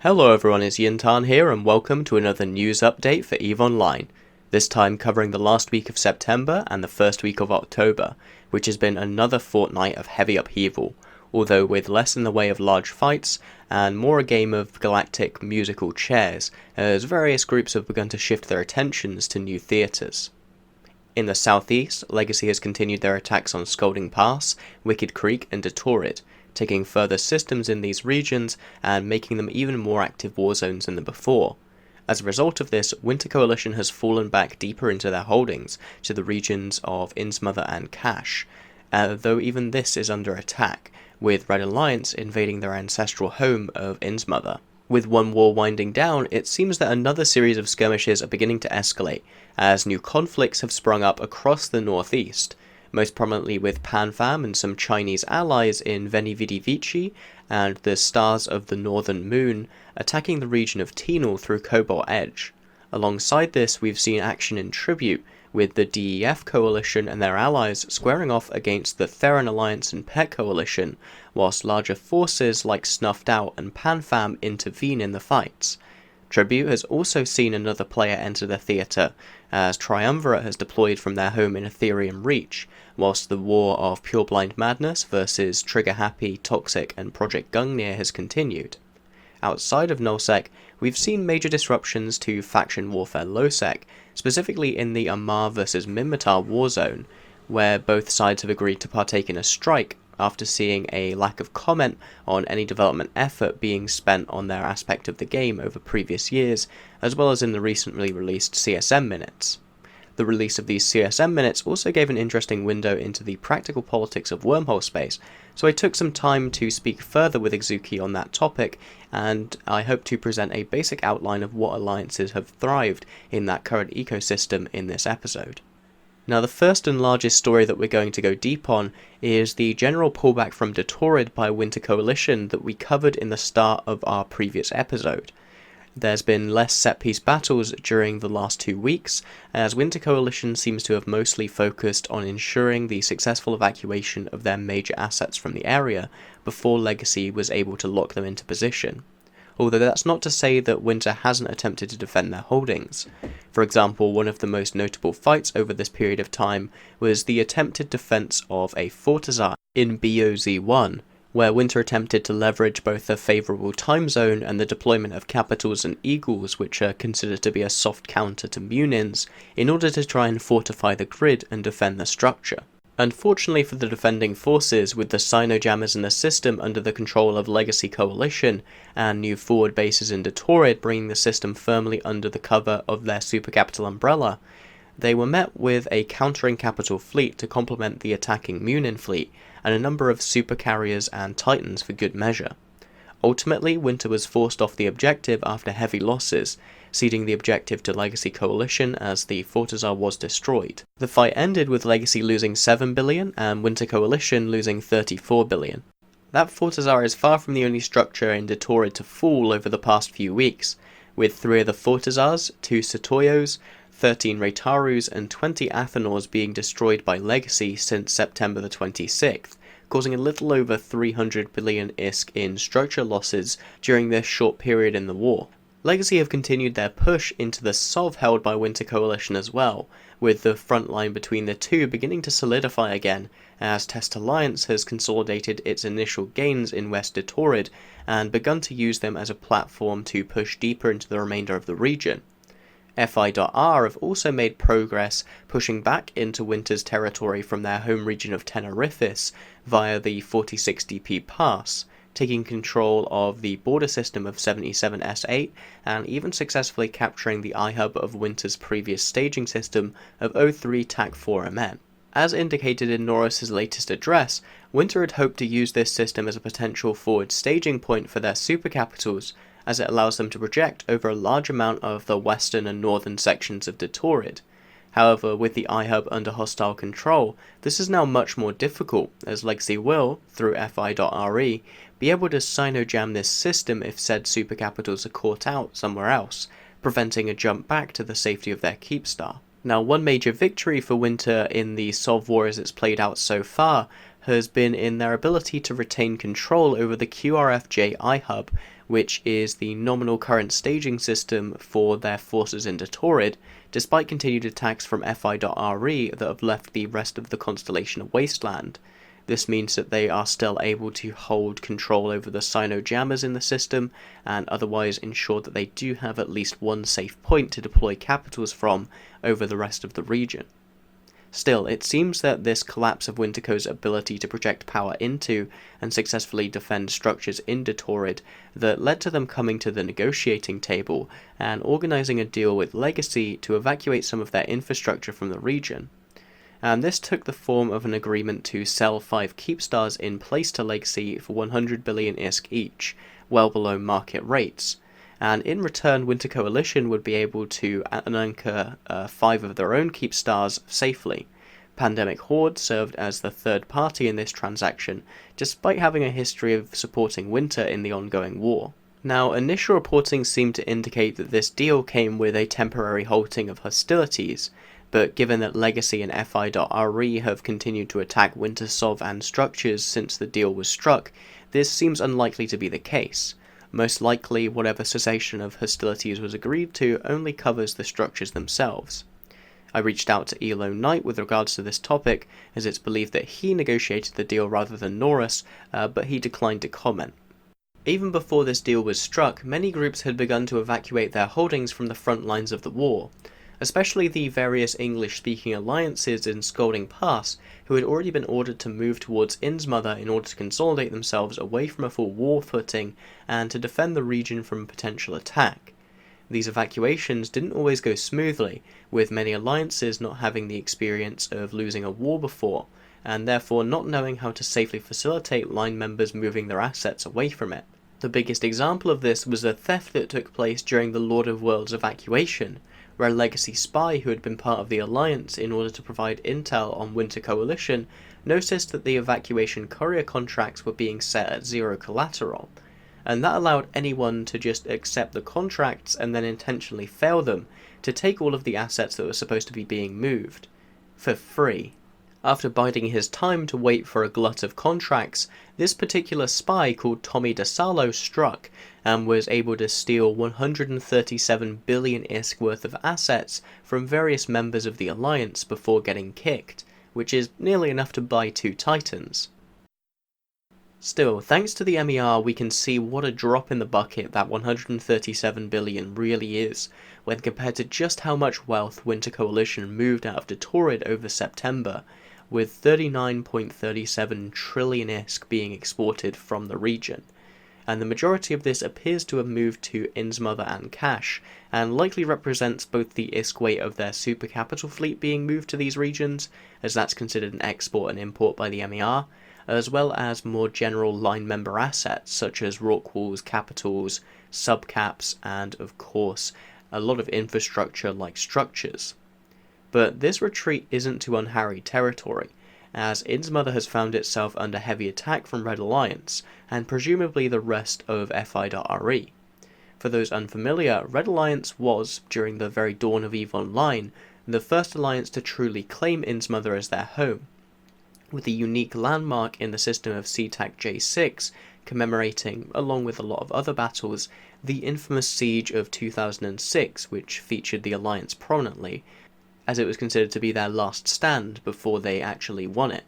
Hello everyone, it's Jin'taan here and welcome to another news update for EVE Online, this time covering the last week of September and the first week of October, which has been another fortnight of heavy upheaval, although with less in the way of large fights and more a game of galactic musical chairs, as various groups have begun to shift their attentions to new theatres. In the southeast, Legacy has continued their attacks on Scalding Pass, Wicked Creek and Detorid, taking further systems in these regions and making them even more active war zones than before. As a result of this, Winter Coalition has fallen back deeper into their holdings to the regions of Insmother and Cache, though even this is under attack, with Red Alliance invading their ancestral home of Insmother. With one war winding down, it seems that another series of skirmishes are beginning to escalate, as new conflicts have sprung up across the northeast, most prominently with PanFam and some Chinese allies in Veni and the Stars of the Northern Moon attacking the region of Tino through Cobalt Edge. Alongside this, we've seen action in Tribute, with the DEF Coalition and their allies squaring off against the Theron Alliance and Pet Coalition, whilst larger forces like Snuffed Out and PanFam intervene in the fights. Tribute has also seen another player enter the theatre, as Triumvirate has deployed from their home in Ethereum Reach, whilst the war of Pureblind Madness versus Trigger Happy, Toxic and Project Gungnir has continued. Outside of Nullsec, we've seen major disruptions to faction warfare lowsec, specifically in the Amar vs Minmatar warzone, where both sides have agreed to partake in a strike after seeing a lack of comment on any development effort being spent on their aspect of the game over previous years, as well as in the recently released CSM minutes. The release of these CSM minutes also gave an interesting window into the practical politics of Wormhole space, so I took some time to speak further with Exuki on that topic, and I hope to present a basic outline of what alliances have thrived in that current ecosystem in this episode. Now, the first and largest story that we're going to go deep on is the general pullback from Detorid by Winter Coalition that we covered in the start of our previous episode. There's been less set-piece battles during the last 2 weeks, as Winter Coalition seems to have mostly focused on ensuring the successful evacuation of their major assets from the area before Legacy was able to lock them into position. Although that's not to say that Winter hasn't attempted to defend their holdings. For example, one of the most notable fights over this period of time was the attempted defense of a Fortizar in BOZ1, where Winter attempted to leverage both the favourable time zone and the deployment of Capitals and Eagles, which are considered to be a soft counter to Munins, in order to try and fortify the grid and defend the structure. Unfortunately for the defending forces, with the Sino-Jammers in the system under the control of Legacy Coalition, and new forward bases in Detorid bringing the system firmly under the cover of their super capital umbrella, they were met with a countering capital fleet to complement the attacking Munin fleet, and a number of super carriers and titans for good measure. Ultimately, Winter was forced off the objective after heavy losses, ceding the objective to Legacy Coalition as the Fortizar was destroyed. The fight ended with Legacy losing 7 billion and Winter Coalition losing 34 billion. That Fortizar is far from the only structure in Detorid to fall over the past few weeks, with 3 of the Fortizars, 2 Satoyos, 13 Reitarus and 20 Athenors being destroyed by Legacy since September the 26th, causing a little over 300 billion ISK in structure losses during this short period in the war. Legacy have continued their push into the SOV held by Winter Coalition as well, with the front line between the two beginning to solidify again, as Test Alliance has consolidated its initial gains in West Detorid and begun to use them as a platform to push deeper into the remainder of the region. FI.R have also made progress pushing back into Winter's territory from their home region of Tenerifis via the 4060p pass, taking control of the border system of 77S8 and even successfully capturing the iHub of Winter's previous staging system of 03 TAC4MN. As indicated in Norris's latest address, Winter had hoped to use this system as a potential forward staging point for their supercapitals, as it allows them to project over a large amount of the western and northern sections of Detorid. However, with the iHub under hostile control, this is now much more difficult, as Legacy will, through FI.RE, be able to Sino-jam this system if said supercapitals are caught out somewhere else, preventing a jump back to the safety of their keepstar. Now, one major victory for Winter in the SOV war as it's played out so far has been in their ability to retain control over the QRFJ iHub, which is the nominal current staging system for their forces in Detorid, despite continued attacks from FI.RE that have left the rest of the constellation a wasteland. This means that they are still able to hold control over the Sino-jammers in the system, and otherwise ensure that they do have at least one safe point to deploy capitals from over the rest of the region. Still, it seems that this collapse of WinterCo's ability to project power into and successfully defend structures in Detorid that led to them coming to the negotiating table and organising a deal with Legacy to evacuate some of their infrastructure from the region. And this took the form of an agreement to sell 5 Keepstars in place to Legacy for 100 billion ISK each, well below market rates. And in return, Winter Coalition would be able to anchor 5 of their own Keepstars safely. Pandemic Horde served as the third party in this transaction, despite having a history of supporting Winter in the ongoing war. Now, initial reporting seemed to indicate that this deal came with a temporary halting of hostilities, but given that Legacy and FI.RE have continued to attack Wintersov and structures since the deal was struck, this seems unlikely to be the case. Most likely, whatever cessation of hostilities was agreed to only covers the structures themselves. I reached out to Elo Knight with regards to this topic, as it's believed that he negotiated the deal rather than Norris, but he declined to comment. Even before this deal was struck, many groups had begun to evacuate their holdings from the front lines of the war, especially the various English-speaking alliances in Scalding Pass, who had already been ordered to move towards Insmother in order to consolidate themselves away from a full war footing and to defend the region from potential attack. These evacuations didn't always go smoothly, with many alliances not having the experience of losing a war before, and therefore not knowing how to safely facilitate line members moving their assets away from it. The biggest example of this was a theft that took place during the Lord of Worlds evacuation, where a Legacy spy who had been part of the Alliance in order to provide intel on Winter Coalition noticed that the evacuation courier contracts were being set at 0 collateral, and that allowed anyone to just accept the contracts and then intentionally fail them to take all of the assets that were supposed to be being moved, for free. After biding his time to wait for a glut of contracts, this particular spy called Tommy DeSalo struck and was able to steal 137 billion ISK worth of assets from various members of the Alliance before getting kicked, which is nearly enough to buy 2 Titans. Still, thanks to the MER, we can see what a drop in the bucket that 137 billion really is, when compared to just how much wealth Winter Coalition moved out of Detorid over September, with 39.37 trillion ISK being exported from the region. And the majority of this appears to have moved to Insmother and cash, and likely represents both the ISK weight of their super capital fleet being moved to these regions, as that's considered an export and import by the MER, as well as more general line member assets such as Rorquals, capitals, subcaps, and of course a lot of infrastructure like structures. But this retreat isn't to unharried territory, as Insmother has found itself under heavy attack from Red Alliance, and presumably the rest of FI.RE. For those unfamiliar, Red Alliance was, during the very dawn of EVE Online, the first alliance to truly claim Insmother as their home, with a unique landmark in the system of SeaTac J6 commemorating, along with a lot of other battles, the infamous siege of 2006, which featured the Alliance prominently, as it was considered to be their last stand before they actually won it.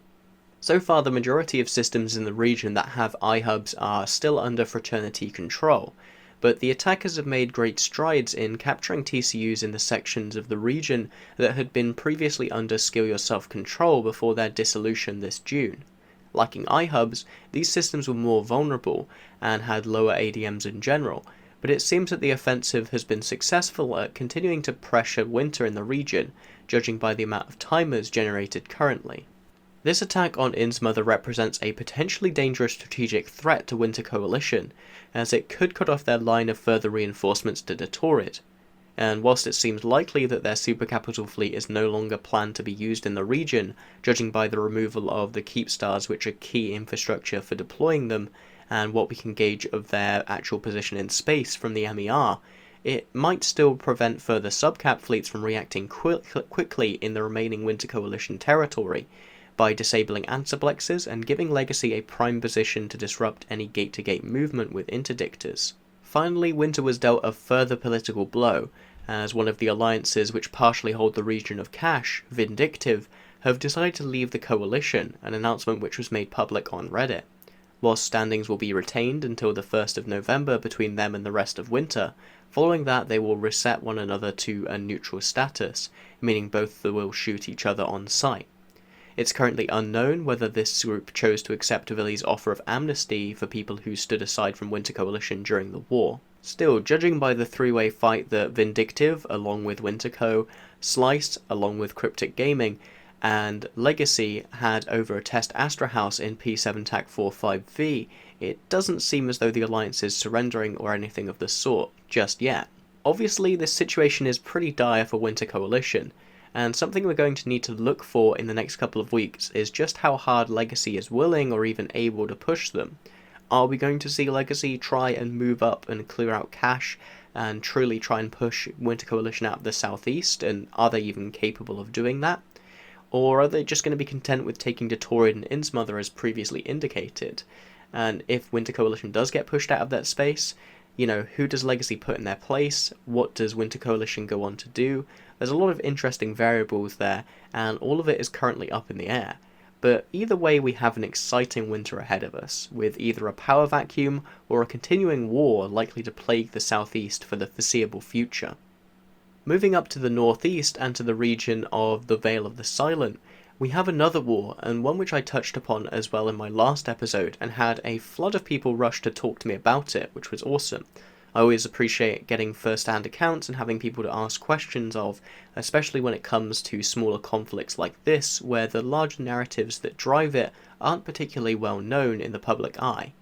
So far, the majority of systems in the region that have iHubs are still under Fraternity control, but the attackers have made great strides in capturing TCUs in the sections of the region that had been previously under Skill Yourself control before their dissolution this June. Lacking iHubs, these systems were more vulnerable and had lower ADMs in general, but it seems that the offensive has been successful at continuing to pressure Winter in the region, judging by the amount of timers generated currently. This attack on Insmother represents a potentially dangerous strategic threat to Winter Coalition, as it could cut off their line of further reinforcements to Detorid. And whilst it seems likely that their supercapital fleet is no longer planned to be used in the region, judging by the removal of the Keepstars, which are key infrastructure for deploying them, and what we can gauge of their actual position in space from the MER, it might still prevent further subcap fleets from reacting quickly in the remaining Winter Coalition territory, by disabling antiplexes and giving Legacy a prime position to disrupt any gate-to-gate movement with interdictors. Finally, Winter was dealt a further political blow, as one of the alliances which partially hold the region of Cash, Vindictive, have decided to leave the coalition, an announcement which was made public on Reddit. Whilst standings will be retained until the 1st of November between them and the rest of Winter, following that they will reset one another to a neutral status, meaning both will shoot each other on sight. It's currently unknown whether this group chose to accept Villy's offer of amnesty for people who stood aside from Winter Coalition during the war. Still, judging by the three-way fight that Vindictive, along with WinterCo, Slice, along with Cryptic Gaming, and Legacy had over a test Astra House in P7 TAC 45V, it doesn't seem as though the Alliance is surrendering or anything of the sort just yet. Obviously, this situation is pretty dire for Winter Coalition, and something we're going to need to look for in the next couple of weeks is just how hard Legacy is willing or even able to push them. Are we going to see Legacy try and move up and clear out Cash and truly try and push Winter Coalition out of the southeast, and are they even capable of doing that? Or are they just going to be content with taking Detorid and Insmother as previously indicated? And if Winter Coalition does get pushed out of that space, who does Legacy put in their place? What does Winter Coalition go on to do? There's a lot of interesting variables there, and all of it is currently up in the air. But either way, we have an exciting winter ahead of us, with either a power vacuum or a continuing war likely to plague the southeast for the foreseeable future. Moving up to the northeast and to the region of the Vale of the Silent, we have another war, and one which I touched upon as well in my last episode, and had a flood of people rush to talk to me about it, which was awesome. I always appreciate getting first-hand accounts and having people to ask questions of, especially when it comes to smaller conflicts like this, where the large narratives that drive it aren't particularly well known in the public eye.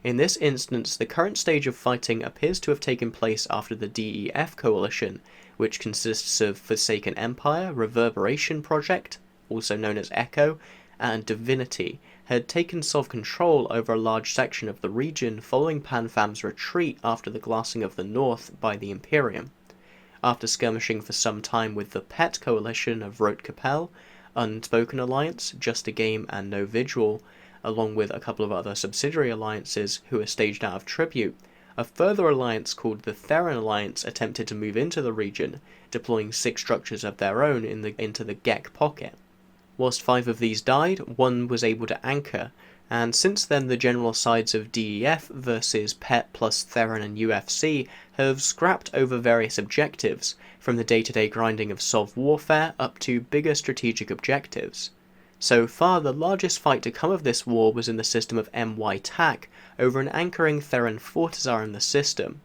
In this instance, the current stage of fighting appears to have taken place after the DEF coalition, which consists of Forsaken Empire, Reverberation Project, also known as Echo, and Divinity, had taken self-control over a large section of the region following PanFam's retreat after the glassing of the North by the Imperium. After skirmishing for some time with the Pet coalition of Rote Capel, Unspoken Alliance, Just a Game and No Vigil, along with a couple of other subsidiary alliances who were staged out of tribute, a further alliance called the Theron Alliance attempted to move into the region, deploying 6 structures of their own into the Gek pocket. Whilst 5 of these died, 1 was able to anchor, and since then the general sides of DEF versus PET plus Theron and UFC have scrapped over various objectives, from the day-to-day grinding of Sov warfare up to bigger strategic objectives. So far, the largest fight to come of this war was in the system of MY TAC, over an anchoring Theron Fortizar in the system.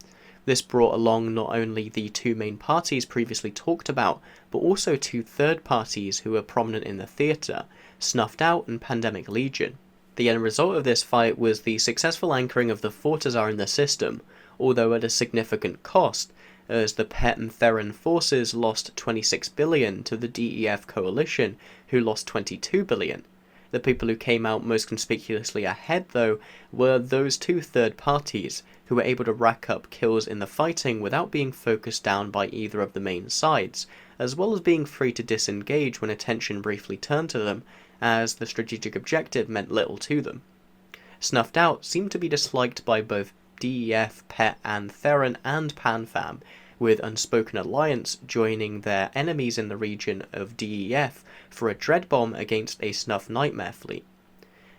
This brought along not only the 2 main parties previously talked about, but also 2 third parties who were prominent in the theatre, Snuffed Out and Pandemic Legion. The end result of this fight was the successful anchoring of the Fortizar in the system, although at a significant cost, as the PET and Theron forces lost 26 billion to the DEF coalition, who lost 22 billion. The people who came out most conspicuously ahead, though, were those 2 third parties, who were able to rack up kills in the fighting without being focused down by either of the main sides, as well as being free to disengage when attention briefly turned to them, as the strategic objective meant little to them. Snuffed Out seemed to be disliked by both DEF, PET and Theron and PanFam, with Unspoken Alliance joining their enemies in the region of DEF for a dread bomb against a Snuff Nightmare fleet.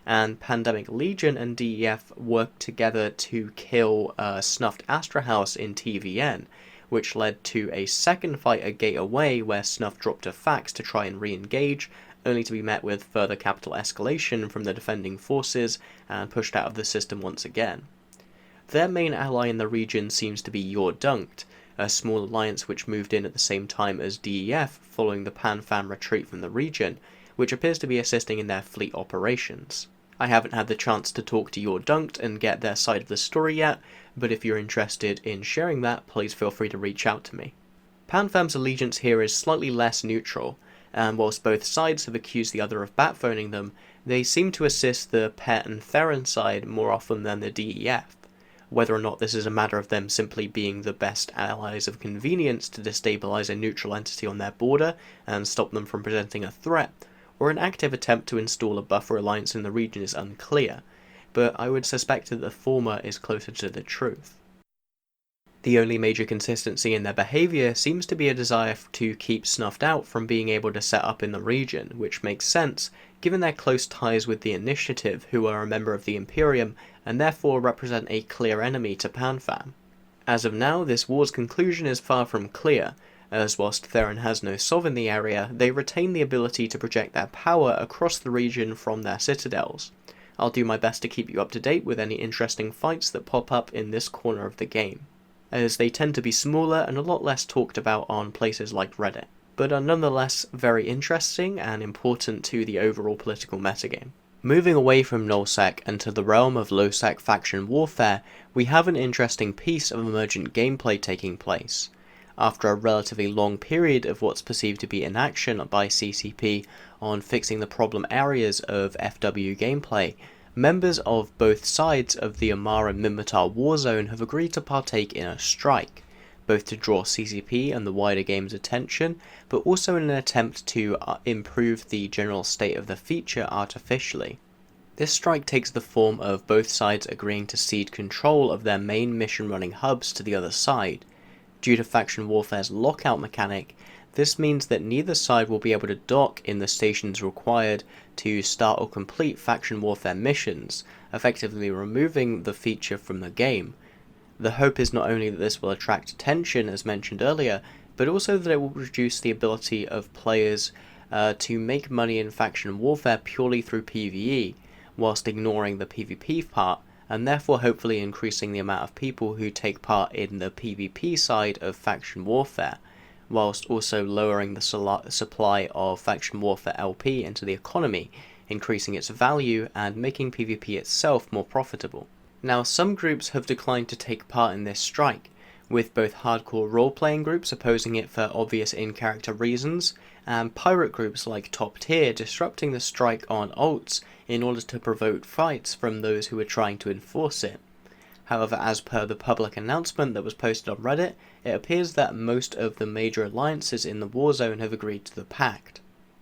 And Pandemic Legion and DEF worked together to kill Snuffed Astra House in TVN, which led to a second fight a gate away where Snuff dropped a fax to try and re-engage, only to be met with further capital escalation from the defending forces and pushed out of the system once again. Their main ally in the region seems to be You're Dunked, a small alliance which moved in at the same time as DEF following the PanFam retreat from the region, which appears to be assisting in their fleet operations. I haven't had the chance to talk to You're Dunked and get their side of the story yet, but if you're interested in sharing that, please feel free to reach out to me. PanFam's allegiance here is slightly less neutral, and whilst both sides have accused the other of batphoning them, they seem to assist the PET and Theron side more often than the DEF. Whether or not this is a matter of them simply being the best allies of convenience to destabilize a neutral entity on their border and stop them from presenting a threat, or an active attempt to install a buffer alliance in the region is unclear, but I would suspect that the former is closer to the truth. The only major consistency in their behaviour seems to be a desire to keep Snuffed Out from being able to set up in the region, which makes sense given their close ties with the Initiative, who are a member of the Imperium and therefore represent a clear enemy to PanFam. As of now, this war's conclusion is far from clear, as whilst Theron has no Sov in the area, they retain the ability to project their power across the region from their citadels. I'll do my best to keep you up to date with any interesting fights that pop up in this corner of the game, as they tend to be smaller and a lot less talked about on places like Reddit, but are nonetheless very interesting and important to the overall political metagame. Moving away from nullsec and to the realm of low-sec faction warfare, we have an interesting piece of emergent gameplay taking place. After a relatively long period of what's perceived to be inaction by CCP on fixing the problem areas of FW gameplay, members of both sides of the Amara Minmatar warzone have agreed to partake in a strike, both to draw CCP and the wider game's attention, but also in an attempt to improve the general state of the feature artificially. This strike takes the form of both sides agreeing to cede control of their main mission-running hubs to the other side. Due to faction warfare's lockout mechanic, this means that neither side will be able to dock in the stations required to start or complete faction warfare missions, effectively removing the feature from the game. The hope is not only that this will attract attention, as mentioned earlier, but also that it will reduce the ability of players to make money in faction warfare purely through PvE, whilst ignoring the PvP part, and therefore hopefully increasing the amount of people who take part in the PvP side of faction warfare, whilst also lowering the supply of faction warfare LP into the economy, increasing its value and making PvP itself more profitable. Now, some groups have declined to take part in this strike, with both hardcore role-playing groups opposing it for obvious in-character reasons, and pirate groups like Top Tier disrupting the strike on ults in order to provoke fights from those who are trying to enforce it. However, as per the public announcement that was posted on Reddit, it appears that most of the major alliances in the Warzone have agreed to the pact.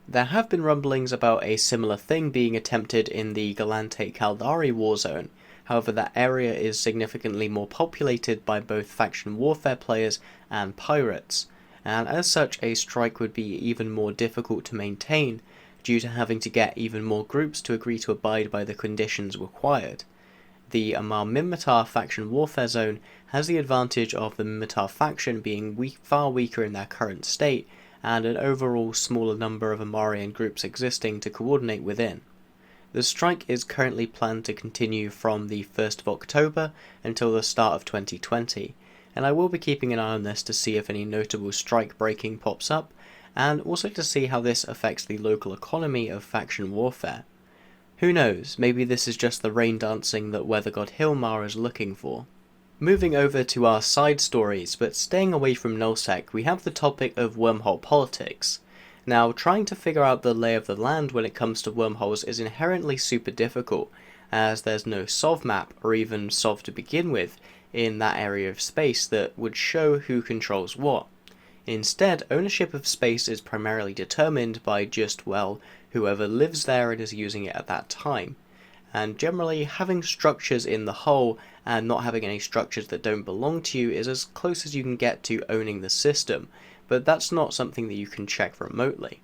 There have been rumblings about a similar thing being attempted in the Galante Caldari Warzone. However, that area is significantly more populated by both faction warfare players and pirates, and as such a strike would be even more difficult to maintain due to having to get even more groups to agree to abide by the conditions required. The Amar Minmatar faction warfare zone has the advantage of the Minmatar faction being far weaker in their current state, and an overall smaller number of Amarian groups existing to coordinate within. The strike is currently planned to continue from the 1st of October until the start of 2020, and I will be keeping an eye on this to see if any notable strike breaking pops up, and also to see how this affects the local economy of faction warfare. Who knows, maybe this is just the rain dancing that Weather God Hilmar is looking for. Moving over to our side stories, but staying away from nullsec, we have the topic of wormhole politics. Now, trying to figure out the lay of the land when it comes to wormholes is inherently super difficult, as there's no Sov map, or even Sov to begin with, in that area of space that would show who controls what. Instead, ownership of space is primarily determined by just, well, whoever lives there and is using it at that time. And generally, having structures in the whole and not having any structures that don't belong to you is as close as you can get to owning the system, but that's not something that you can check remotely.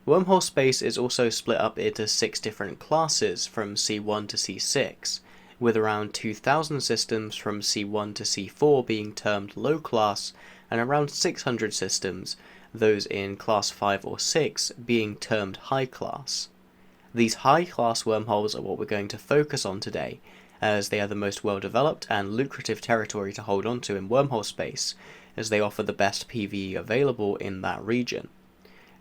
Wormhole space is also split up into 6 different classes from C1 to C6, with around 2,000 systems from C1 to C4 being termed low class, and around 600 systems, those in class 5 or 6, being termed high class. These high class wormholes are what we're going to focus on today, as they are the most well developed and lucrative territory to hold onto in wormhole space, as they offer the best PvE available in that region.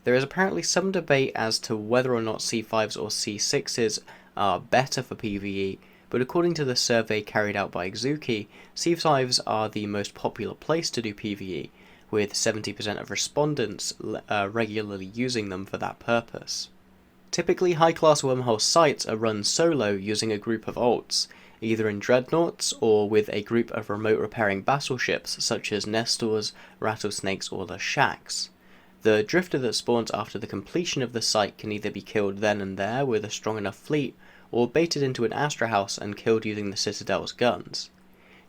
There is apparently some debate as to whether or not C5s or C6s are better for PvE, but according to the survey carried out by Xuki, C5s are the most popular place to do PvE, with 70% of respondents regularly using them for that purpose. Typically, high-class wormhole sites are run solo using a group of alts, either in dreadnoughts or with a group of remote repairing battleships such as Nestors, Rattlesnakes, or the Shacks. The drifter that spawns after the completion of the site can either be killed then and there with a strong enough fleet, or baited into an Astra house and killed using the Citadel's guns.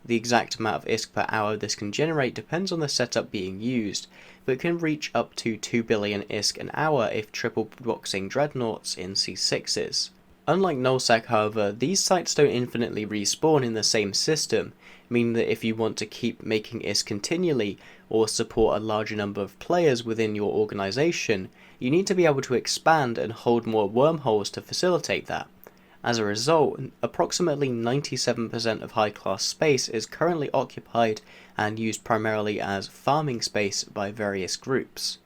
The exact amount of ISK per hour this can generate depends on the setup being used, but can reach up to 2 billion ISK an hour if triple boxing dreadnoughts in C6s. Unlike nullsec, however, these sites don't infinitely respawn in the same system, meaning that if you want to keep making ISK continually, or support a larger number of players within your organization, you need to be able to expand and hold more wormholes to facilitate that. As a result, approximately 97% of high-class space is currently occupied and used primarily as farming space by various groups.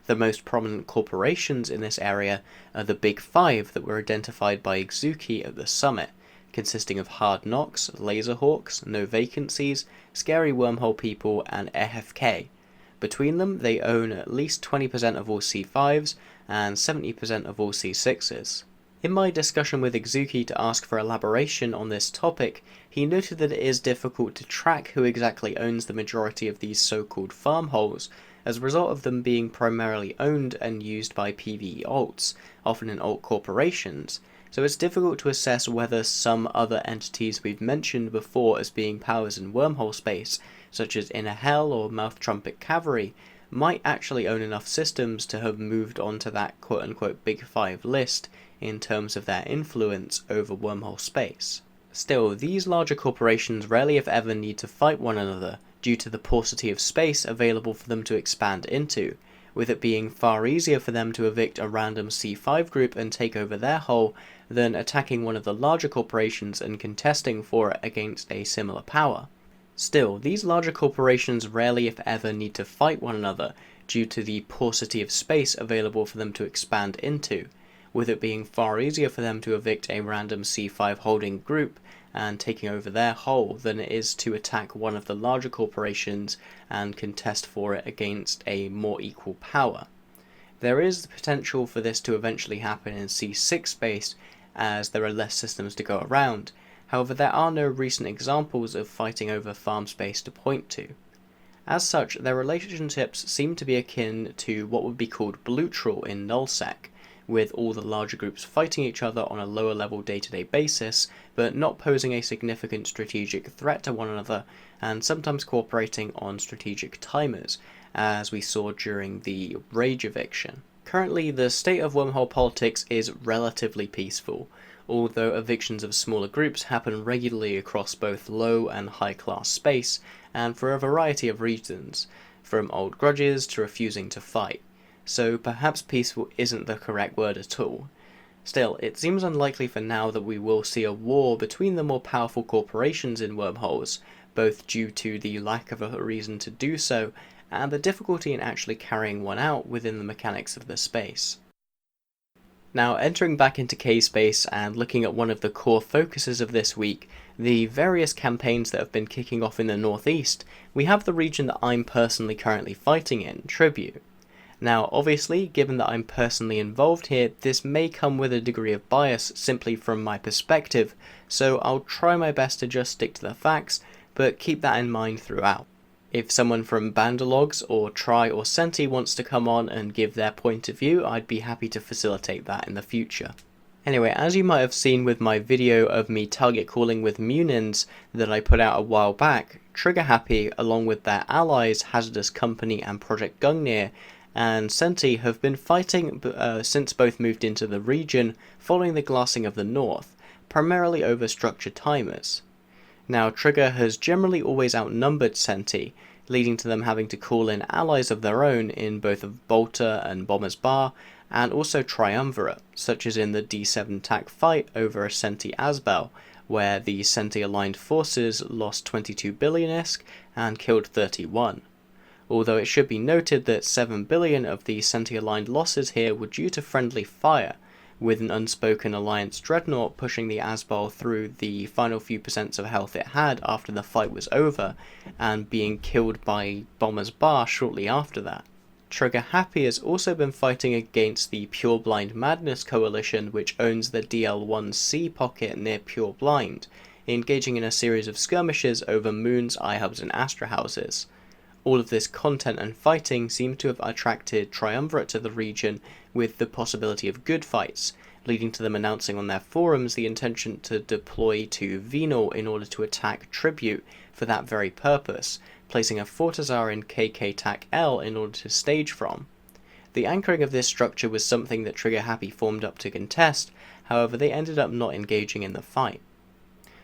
The most prominent corporations in this area are the Big Five that were identified by Exuki at the summit, consisting of Hard Knocks, Laserhawks, No Vacancies, Scary Wormhole People, and FK. Between them, they own at least 20% of all C5s and 70% of all C6s. In my discussion with Exuki to ask for elaboration on this topic, he noted that it is difficult to track who exactly owns the majority of these so-called farmholes, as a result of them being primarily owned and used by PvE alts, often in alt corporations, so it's difficult to assess whether some other entities we've mentioned before as being powers in wormhole space, such as Inner Hell or Mouth Trumpet Cavalry, might actually own enough systems to have moved on to that quote-unquote Big Five list in terms of their influence over wormhole space. Still, these larger corporations rarely if ever need to fight one another due to the paucity of space available for them to expand into, with it being far easier for them to evict a random C5 group and take over their hole than attacking one of the larger corporations and contesting for it against a similar power. Still, these larger corporations rarely if ever need to fight one another due to the paucity of space available for them to expand into, with it being far easier for them to evict a random C5 holding group and taking over their hole than it is to attack one of the larger corporations and contest for it against a more equal power. There is the potential for this to eventually happen in C6 space, as there are less systems to go around. However, there are no recent examples of fighting over farm space to point to. As such, their relationships seem to be akin to what would be called Blutrol in nullsec, with all the larger groups fighting each other on a lower level day-to-day basis, but not posing a significant strategic threat to one another, and sometimes cooperating on strategic timers, as we saw during the Rage eviction. Currently, the state of wormhole politics is relatively peaceful, although evictions of smaller groups happen regularly across both low and high class space, and for a variety of reasons, from old grudges to refusing to fight. So perhaps peaceful isn't the correct word at all. Still, it seems unlikely for now that we will see a war between the more powerful corporations in wormholes, both due to the lack of a reason to do so, and the difficulty in actually carrying one out within the mechanics of the space. Now, entering back into K-Space and looking at one of the core focuses of this week, the various campaigns that have been kicking off in the northeast, we have the region that I'm personally currently fighting in, Tribute. Now, obviously, given that I'm personally involved here, this may come with a degree of bias simply from my perspective, so I'll try my best to just stick to the facts, but keep that in mind throughout. If someone from Bandalogs or Tri or Senti wants to come on and give their point of view, I'd be happy to facilitate that in the future. Anyway, as you might have seen with my video of me target calling with Munins that I put out a while back, Trigger Happy, along with their allies Hazardous Company and Project Gungnir, and Senti have been fighting since both moved into the region following the glassing of the north, primarily over structured timers. Now, Trigger has generally always outnumbered Senti, leading to them having to call in allies of their own in both of Bolter and Bomber's Bar, and also Triumvirate, such as in the D7 TAC fight over a Senti Asbel, where the Senti aligned forces lost 22 billion ISK and killed 31. Although it should be noted that 7 billion of the Senti aligned losses here were due to friendly fire, with an unspoken Alliance Dreadnought pushing the Asbal through the final few percents of health it had after the fight was over, and being killed by Bomber's Bar shortly after that. Trigger Happy has also been fighting against the Pure Blind Madness Coalition, which owns the DL1C pocket near Pure Blind, engaging in a series of skirmishes over moons, iHubs and Astra houses. All of this content and fighting seem to have attracted Triumvirate to the region with the possibility of good fights, leading to them announcing on their forums the intention to deploy to Venal in order to attack Tribute for that very purpose, placing a Fortizar in KK TAC L in order to stage from. The anchoring of this structure was something that Trigger Happy formed up to contest, however they ended up not engaging in the fight.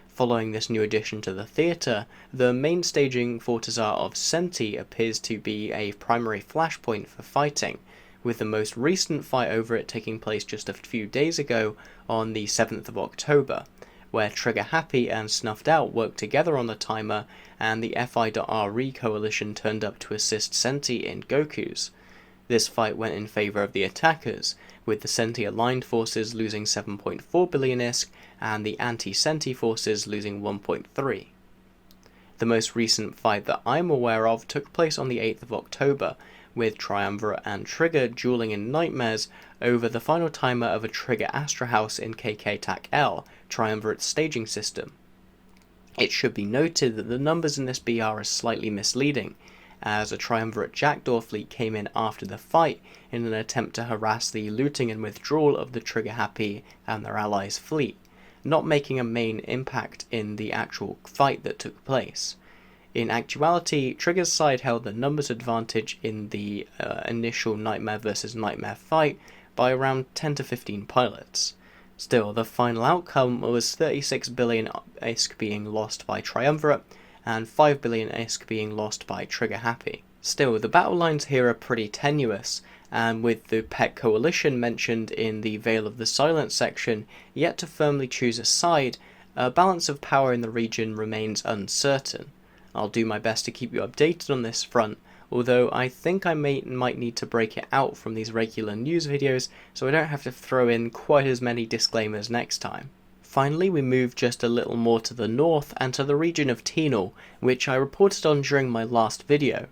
Following this new addition to the theatre, the main staging Fortizar of Senti appears to be a primary flashpoint for fighting, with the most recent fight over it taking place just a few days ago on the 7th of October, where Trigger Happy and Snuffed Out worked together on the timer and the FI.RE coalition turned up to assist Senti in Goku's. This fight went in favour of the attackers, with the Senti-aligned forces losing 7.4 billion ISK and the anti-Senti forces losing 1.3. The most recent fight that I'm aware of took place on the 8th of October, with Triumvirate and Trigger dueling in Nightmares over the final timer of a Trigger Astra House in KK TAC L, Triumvirate's staging system. It should be noted that the numbers in this BR are slightly misleading, as a Triumvirate Jackdaw fleet came in after the fight in an attempt to harass the looting and withdrawal of the Trigger Happy and their allies' fleet, not making a main impact in the actual fight that took place. In actuality, Trigger's side held the numbers advantage in the initial Nightmare vs Nightmare fight by around 10 to 15 pilots. Still, the final outcome was 36 billion ISK being lost by Triumvirate, and 5 billion ISK being lost by Trigger Happy. Still, the battle lines here are pretty tenuous, and with the Pet Coalition mentioned in the Veil of the Silence section yet to firmly choose a side, a balance of power in the region remains uncertain. I'll do my best to keep you updated on this front, although I think I might need to break it out from these regular news videos so I don't have to throw in quite as many disclaimers next time. Finally, we move just a little more to the north and to the region of Tino, which I reported on during my last video.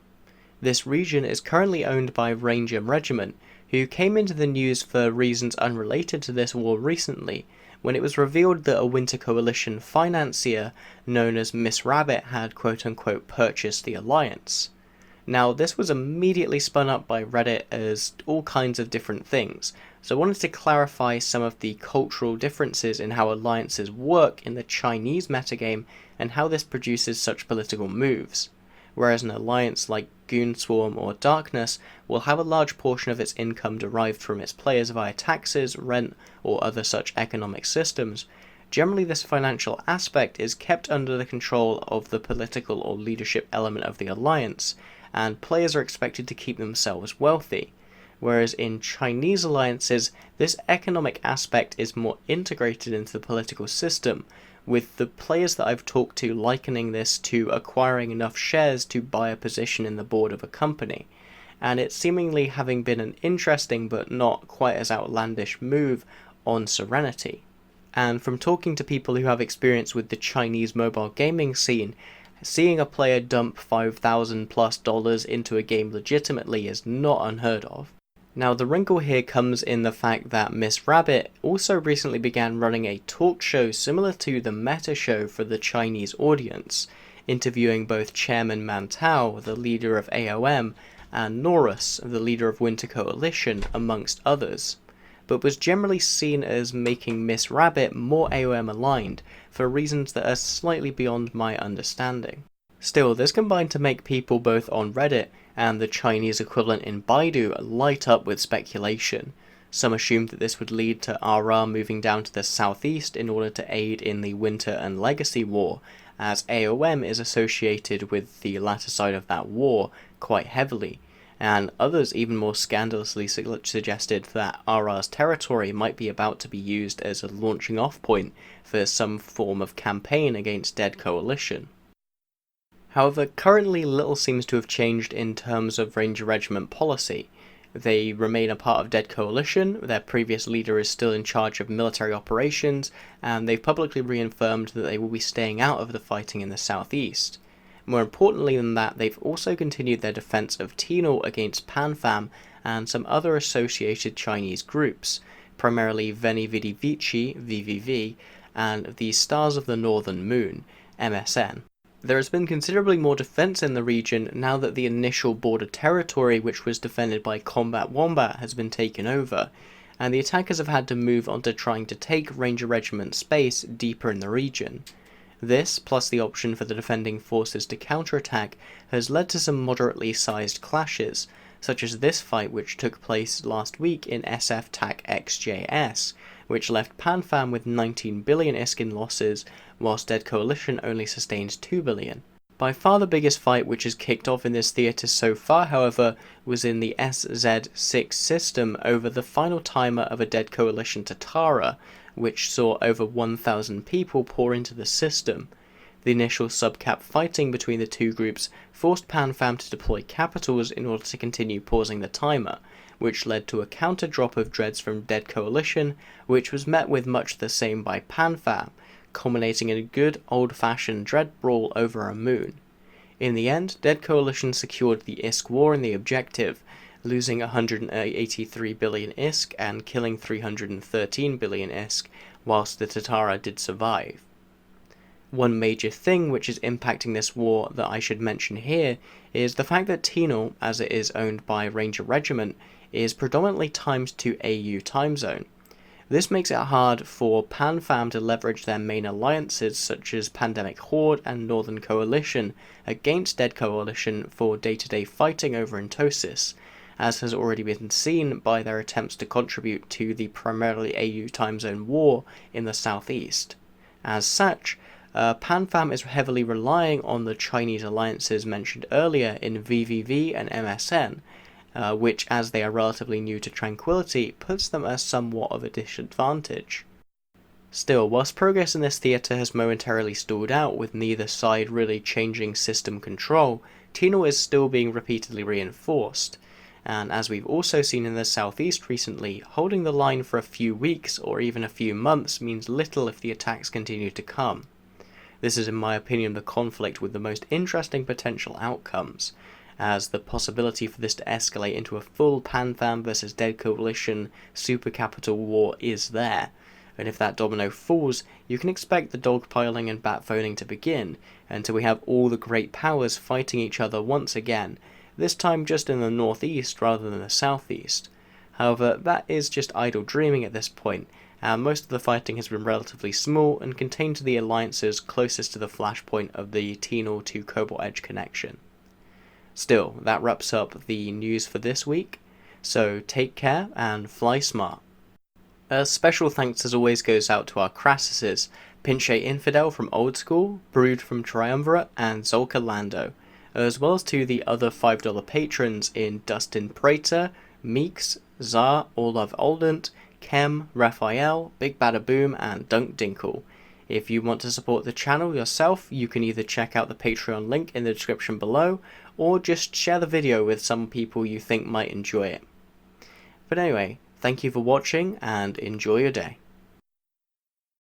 This region is currently owned by Ranger Regiment, who came into the news for reasons unrelated to this war recently, when it was revealed that a Winter Coalition financier known as Miss Rabbit had quote-unquote purchased the alliance. Now, this was immediately spun up by Reddit as all kinds of different things, so I wanted to clarify some of the cultural differences in how alliances work in the Chinese metagame and how this produces such political moves. Whereas an alliance like Goonswarm or Darkness will have a large portion of its income derived from its players via taxes, rent, or other such economic systems, generally this financial aspect is kept under the control of the political or leadership element of the alliance, and players are expected to keep themselves wealthy, whereas in Chinese alliances, this economic aspect is more integrated into the political system, with the players that I've talked to likening this to acquiring enough shares to buy a position in the board of a company, and it's seemingly having been an interesting but not quite as outlandish move on Serenity. And from talking to people who have experience with the Chinese mobile gaming scene, seeing a player dump $5,000+ into a game legitimately is not unheard of. Now, the wrinkle here comes in the fact that Miss Rabbit also recently began running a talk show similar to the Meta Show for the Chinese audience, interviewing both Chairman Mantao, the leader of AOM, and Norris, the leader of Winter Coalition, amongst others, but was generally seen as making Miss Rabbit more AOM aligned, for reasons that are slightly beyond my understanding. Still, this combined to make people both on Reddit and the Chinese equivalent in Baidu light up with speculation. Some assumed that this would lead to RR moving down to the southeast in order to aid in the Winter and Legacy War, as AOM is associated with the latter side of that war quite heavily, and others even more scandalously suggested that RR's territory might be about to be used as a launching off point for some form of campaign against Dead Coalition. However, currently little seems to have changed in terms of Ranger Regiment policy. They remain a part of Dead Coalition, their previous leader is still in charge of military operations, and they've publicly reaffirmed that they will be staying out of the fighting in the southeast. More importantly than that, they've also continued their defense of Tino against PanFam and some other associated Chinese groups, primarily Veni Vidi Vici, VVV, and the Stars of the Northern Moon, MSN. There has been considerably more defense in the region now that the initial border territory, which was defended by Combat Wombat, has been taken over, and the attackers have had to move on to trying to take Ranger Regiment space deeper in the region. This, plus the option for the defending forces to counterattack, has led to some moderately sized clashes, such as this fight which took place last week in SF TAC XJS, which left PanFam with 19 billion ISK in losses, whilst Dead Coalition only sustained 2 billion. By far the biggest fight which has kicked off in this theatre so far, however, was in the SZ6 system over the final timer of a Dead Coalition Tatara, which saw over 1,000 people pour into the system. The initial subcap fighting between the two groups forced PanFam to deploy capitals in order to continue pausing the timer, which led to a counter drop of dreads from Dead Coalition, which was met with much the same by PanFam, culminating in a good old-fashioned dread brawl over a moon. In the end, Dead Coalition secured the ISK war in the objective, losing 183 billion ISK and killing 313 billion ISK, whilst the Tatara did survive. One major thing which is impacting this war that I should mention here is the fact that Tino, as it is owned by Ranger Regiment, is predominantly timed to AU time zone. This makes it hard for PanFam to leverage their main alliances such as Pandemic Horde and Northern Coalition against Dead Coalition for day-to-day fighting over Intosis, as has already been seen by their attempts to contribute to the primarily AU time zone war in the southeast. As such, PanFam is heavily relying on the Chinese alliances mentioned earlier in VVV and MSN, which, as they are relatively new to Tranquility, puts them at somewhat of a disadvantage. Still, whilst progress in this theatre has momentarily stalled out with neither side really changing system control, Tino is still being repeatedly reinforced, and as we've also seen in the southeast recently, holding the line for a few weeks or even a few months means little if the attacks continue to come. This is in my opinion the conflict with the most interesting potential outcomes, as the possibility for this to escalate into a full PanFam versus Dead Coalition super capital war is there, and if that domino falls, you can expect the dogpiling and batphoning to begin, until we have all the great powers fighting each other once again, this time just in the northeast rather than the southeast. However, that is just idle dreaming at this point, and most of the fighting has been relatively small and contained to the alliances closest to the flashpoint of the Tino to Cobalt Edge connection. Still, that wraps up the news for this week, so take care and fly smart. A special thanks as always goes out to our Crassuses, Pinche Infidel from Old School, Brood from Triumvirate, and Zolka Lando, as well as to the other $5 patrons in Dustin Prater, Meeks, Zar, Olaf Oldent, Kem, Raphael, Big Bada Boom, and Dunk Dinkle. If you want to support the channel yourself, you can either check out the Patreon link in the description below, or just share the video with some people you think might enjoy it. But anyway, thank you for watching, and enjoy your day.